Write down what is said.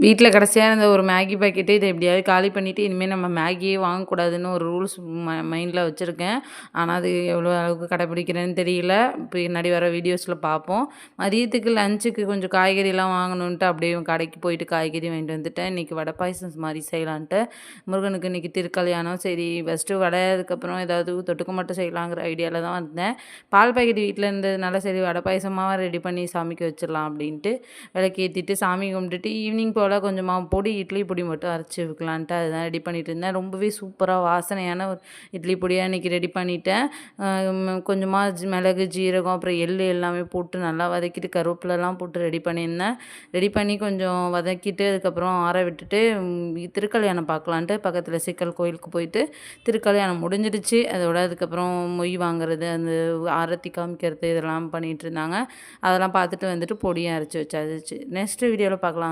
வீட்டில் கடைசியாக இருந்த ஒரு மேகி பாக்கெட்டு இதை எப்படியாவது காலி பண்ணிவிட்டு இனிமேல் நம்ம மேகியே வாங்கக்கூடாதுன்னு ஒரு ரூல்ஸ் மைண்டில் வச்சுருக்கேன். ஆனால் அது எவ்வளோ அளவுக்கு கடைப்பிடிக்கிறேன்னு தெரியல. பின்னாடி வர வீடியோஸில் பார்ப்போம். மதியத்துக்கு லஞ்சுக்கு கொஞ்சம் காய்கறிலாம் வாங்கணுன்ட்டு அப்படியே கடைக்கு போயிட்டு காய்கறி வாங்கிட்டு வந்துட்டேன். இன்றைக்கி வடை பாயசம் மாதிரி செய்யலான்ட்டு. முருகனுக்கு இன்றைக்கி திருக்கல்யாணம். சரி ஃபஸ்ட்டு வடை அதுக்கப்புறம் ஏதாவது தொட்டுக்க மட்டும் செய்யலாங்கிற ஐடியாவில் தான் வந்தேன். பால் பாக்கெட் வீட்டில் இருந்ததுனால சரி வடை பாயசமாக ரெடி பண்ணி சாமிக்கு வச்சிடலாம் அப்படின்ட்டு விளக்கேற்றிட்டு சாமி கும்பிட்டுட்டு ஈவினிங் போல் கொஞ்சமாக பொடி இட்லி பொடி மட்டும் அரைச்சி வைக்கலான்ட்டு அதுதான் ரெடி பண்ணிகிட்டு இருந்தேன். ரொம்பவே சூப்பராக வாசனையான ஒரு இட்லி பொடியாக இன்றைக்கி ரெடி பண்ணிட்டேன். கொஞ்சமாக மிளகு ஜீரகம் அப்புறம் எள் எல்லாமே போட்டு நல்லா வதக்கிட்டு கருவேப்பிலலாம் போட்டு ரெடி பண்ணியிருந்தேன். ரெடி பண்ணி கொஞ்சம் வதக்கிட்டு அதுக்கப்புறம் ஆற விட்டுட்டு திருக்கல்யாணம் பார்க்கலான்ட்டு பக்கத்தில் சிக்கல் கோயிலுக்கு போயிட்டு திருக்கல்யாணம் முடிஞ்சிடுச்சு. அதோட அதுக்கப்புறம் மொய் வாங்குறது அந்த ஆரத்தி காமிக்கிறது இதெல்லாம் பண்ணிகிட்டு இருந்தாங்க. அதெல்லாம் பார்த்துட்டு வந்துட்டு பொடியும் அரைச்சி வச்சாச்சு. நெக்ஸ்ட் வீடியோவில் பார்க்கலாம்.